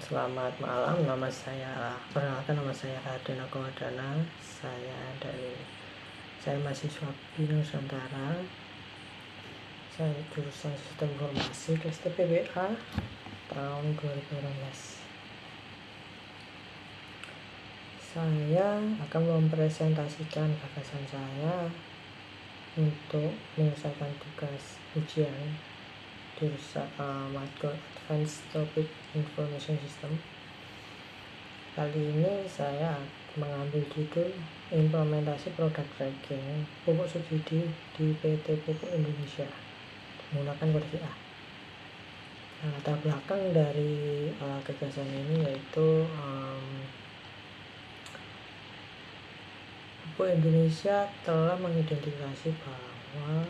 Selamat malam, perkenalkan nama saya Raden Agowadana. Saya mahasiswa BIN Nusantara. Saya jurusan Sistem Informasi kelas TPWA tahun 2018. Saya akan mempresentasikan gagasan saya untuk menyelesaikan tugas ujian jurusan matkul Advanced Topic Information System. Kali ini saya mengambil judul implementasi produk tracking pupuk subsidi di PT Pupuk Indonesia menggunakan kode A. Latar belakang dari gagasan ini yaitu Pupuk Indonesia telah mengidentifikasi bahwa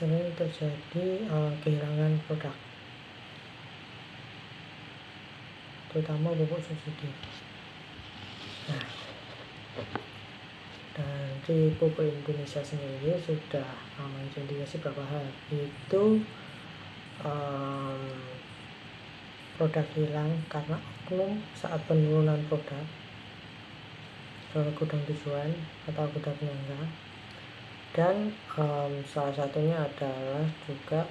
sering terjadi kehilangan produk, terutama pupuk subsidi. Nah, dari Pupuk Indonesia sendiri sudah mengidentifikasi beberapa hal, yaitu produk hilang karena oknum saat penurunan produk ke gudang tujuan atau gudang penyangga, dan salah satunya adalah juga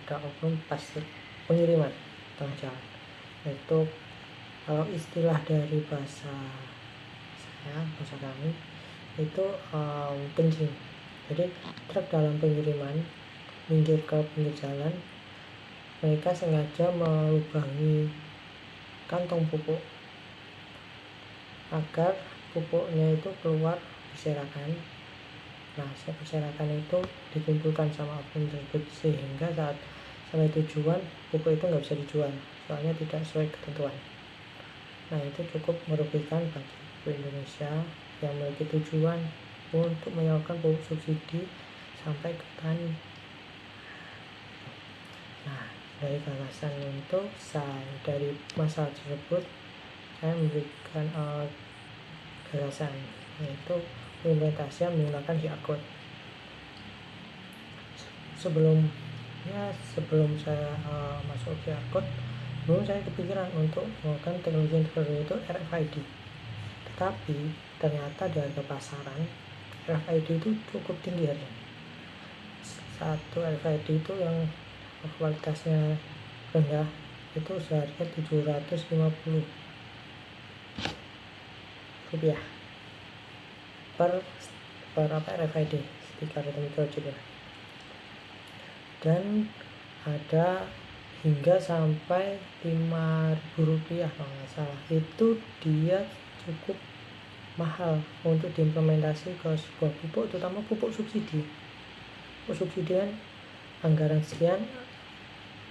ada oknum pas pengiriman tengah jalan, yaitu kalau istilah dari bahasa kami itu kencing. Jadi truk dalam pengiriman minggir ke pinggir jalan, mereka sengaja melubangi kantong pupuk agar pupuknya itu keluar berserakan. Nah, berserakan itu dikumpulkan sama oknum tersebut sehingga saat sampai tujuan pupuk itu nggak bisa dijual soalnya tidak sesuai ketentuan. Nah, itu cukup merugikan bagi Pupuk Indonesia yang memiliki tujuan untuk menyalurkan pupuk subsidi sampai ke petani. Nah, dari gagasan dari masalah tersebut saya memberikan gagasan, yaitu implementasi menggunakan QR code. Sebelum saya masuk QR code, belum saya kepikiran untuk menggunakan teknologi yang terbaru, yaitu RFID. Tetapi ternyata di harga pasaran RFID itu cukup tinggi harganya. Satu RFID itu yang kualitasnya rendah itu seharga Rp750 per RFID stiker atau microchip ya. Dan ada hingga sampai Rp5.000 kalau nggak salah. Itu dia cukup mahal untuk diimplementasi ke sebuah pupuk, terutama pupuk subsidi. Pupuk subsidi kan anggaran sekian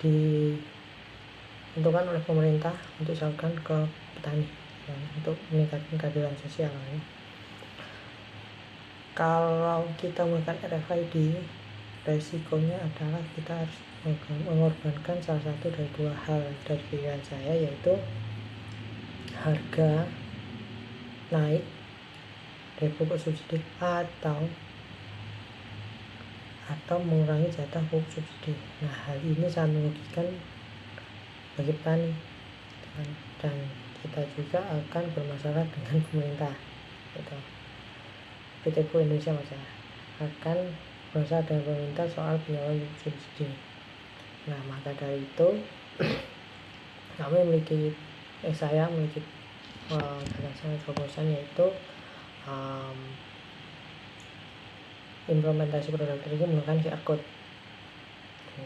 ditentukan oleh pemerintah untuk disalurkan ke petani untuk meningkatkan keadilan sosial. Kalau kita menggunakan RFID, resikonya adalah kita harus mengorbankan salah satu dari dua hal dari pikiran saya, yaitu harga naik dari pupuk subsidi atau mengurangi jatah pupuk subsidi. Nah, hal ini sangat merugikan bagi petani, dan kita juga akan bermasalah dengan pemerintah. PT Pupuk Indonesia akan bermasalah dengan pemerintah soal penyaluran subsidi. Nah, maka dari itu saya memiliki gagasan terobosan, yaitu implementasi produk tracking menggunakan QR code.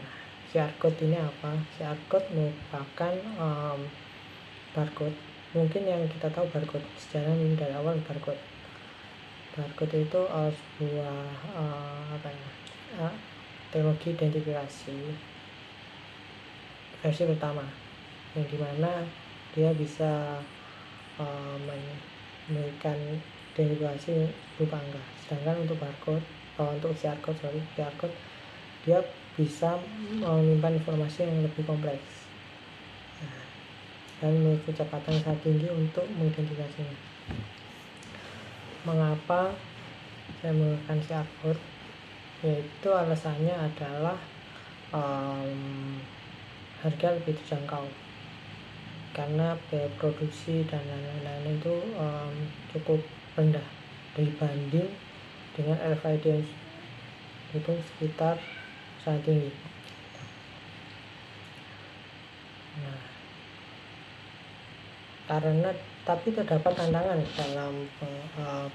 Nah, QR code ini apa? QR code merupakan barcode. Mungkin yang kita tahu barcode sejarah dari awal barcode itu sebuah teknologi identifikasi versi pertama, yang dimana dia bisa memberikan identifikasi berupa angka. Sedangkan untuk QR code dia bisa menyimpan informasi yang lebih kompleks dan memiliki kecepatan yang sangat tinggi untuk mengidentifikasinya. Mengapa saya menggunakan QR code? Yaitu alasannya adalah harga lebih terjangkau karena biaya produksi dan lain-lain itu cukup rendah dibanding dengan RFID yang itu sekitar sangat tinggi. Nah, karena tapi terdapat tantangan dalam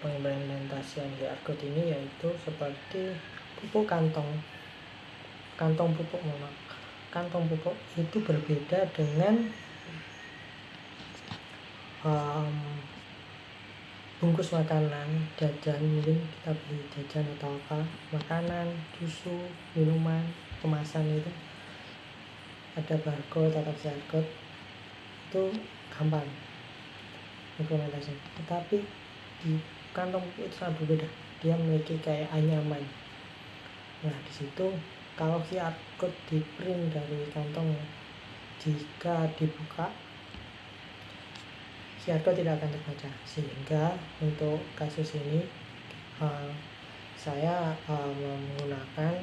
pengimplementasian QR code ini, yaitu seperti pupuk kantong pupuk kantong pupuk itu berbeda dengan bungkus makanan jajan. Mungkin kita beli jajan atau apa, makanan, susu, minuman, kemasan itu ada barcode atau QR code, itu gampang implementasi. Tetapi di kantong itu sangat berbeda, dia memiliki kayak anyaman. Nah, di situ kalau QR code di print dari kantong, jika dibuka QR code tidak akan terbaca, sehingga untuk kasus ini saya menggunakan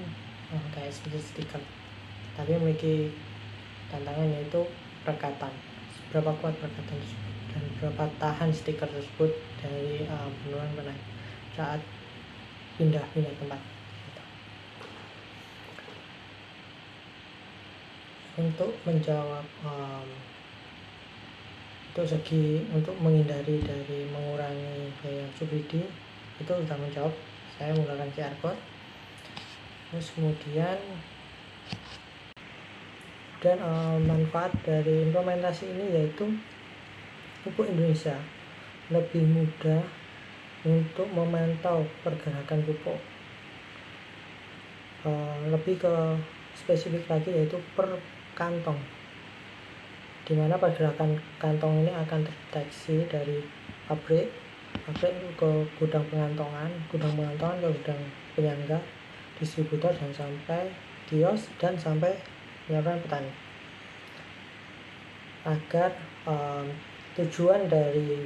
kayak seperti stiker, tapi memiliki tantangan yaitu perekatan, seberapa kuat perekatan tersebut dan berapa tahan stiker tersebut dari penurunan saat pindah tempat. Untuk menjawab untuk menghindari dari mengurangi biaya subsidi, itu sudah menjawab, saya menggunakan QR code. Terus kemudian dan manfaat dari implementasi ini yaitu Pupuk Indonesia lebih mudah untuk memantau pergerakan pupuk, lebih ke spesifik lagi yaitu per kantong, di mana pergerakan kantong ini akan terdeteksi dari pabrik ke gudang pengantongan ke gudang penyangga, distributor, dan sampai kios dan sampai penyaluran petani, agar tujuan dari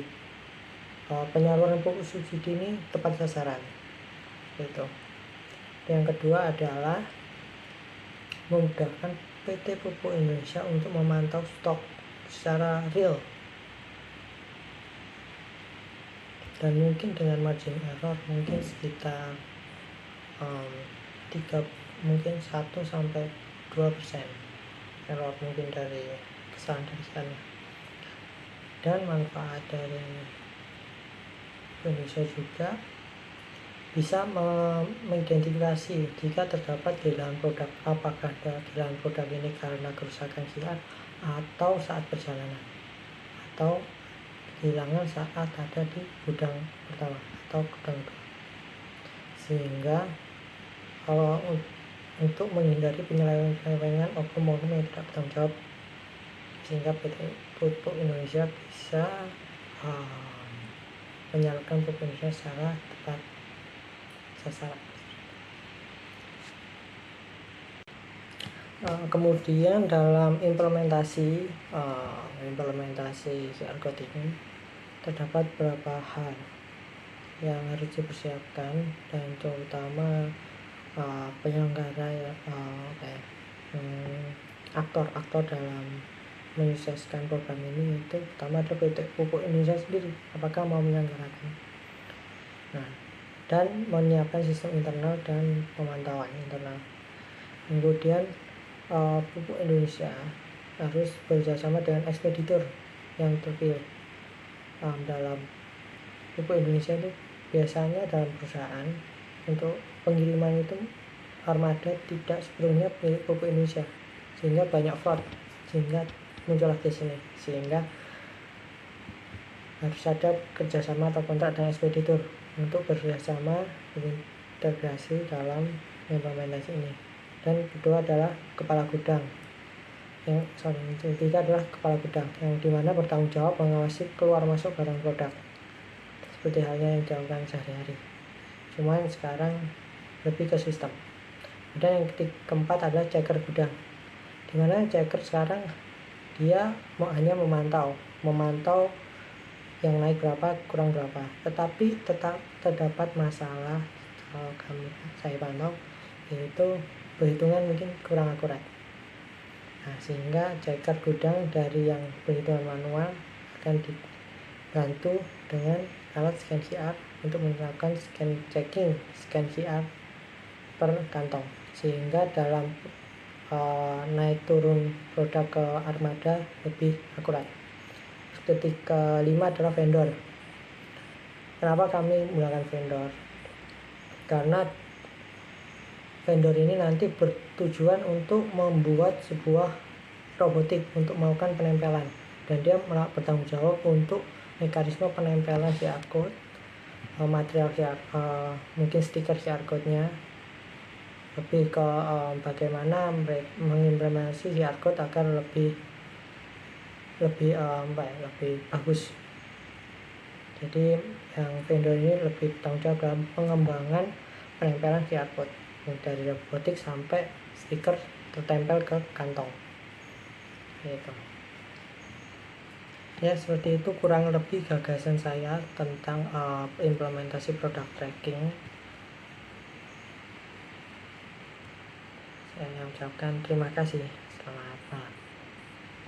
penyaluran pupuk subsidi ini tepat sasaran. Itu. Yang kedua adalah memudahkan PT Pupuk Indonesia untuk memantau stok secara real, dan mungkin dengan margin error mungkin sekitar 1-2% error mungkin dari kesalahan. Dan manfaat dari Indonesia juga bisa mengidentifikasi jika terdapat kehilangan produk, apakah kehilangan produk ini karena kerusakan QR atau saat perjalanan, atau kehilangan saat ada di gudang pertama atau gudang kedua, sehingga untuk menghindari penyelewengan oknum yang tidak bertanggung jawab, sehingga PT Pupuk Indonesia bisa menyalurkan pupuk Indonesia secara tepat sasaran. Kemudian dalam implementasi QR code ini terdapat beberapa hal yang harus dipersiapkan, dan terutama penyelenggara aktor dalam menyukseskan program ini, itu pertama adalah PT Pupuk Indonesia sendiri, apakah mau menyelenggarakan, dan menyiapkan sistem internal dan pemantauan internal. Kemudian Pupuk Indonesia harus bekerjasama dengan ekspeditor yang terpilih. Dalam Pupuk Indonesia itu biasanya dalam perusahaan untuk pengiriman itu armada tidak sepenuhnya milik Pupuk Indonesia, sehingga banyak fraud, sehingga muncullah di sini, sehingga harus ada kerjasama atau kontrak dengan ekspeditor untuk bekerjasama integrasi dalam implementasi ini. Dan kedua adalah kepala gudang, yang ketiga adalah kepala gudang yang dimana bertanggung jawab mengawasi keluar masuk barang produk, seperti halnya yang dilakukan sehari-hari. Cuman sekarang lebih ke sistem. Dan yang keempat adalah checker gudang, dimana checker sekarang dia hanya memantau yang naik berapa, kurang berapa, tetapi tetap terdapat masalah kalau saya pantau, yaitu perhitungan mungkin kurang akurat. Nah, sehingga checker gudang dari yang perhitungan manual akan dibantu dengan alat scan QR untuk melakukan scan QR per kantong, sehingga dalam naik turun produk ke armada lebih akurat. Titik kelima adalah vendor. Kenapa kami menggunakan vendor? Karena vendor ini nanti bertujuan untuk membuat sebuah robotik untuk melakukan penempelan, dan dia bertanggung jawab untuk mekanisme penempelan QR code, material QR, mungkin stiker QR code-nya, lebih ke bagaimana mengimplementasi QR code agar lebih bagus. Jadi yang vendor ini lebih bertanggung jawab dalam pengembangan penempelan QR code dari robotik sampai stiker tertempel ke kantong. Gitu. Ya, seperti itu kurang lebih gagasan saya tentang implementasi produk tracking. Saya ucapkan terima kasih. Selamat malam.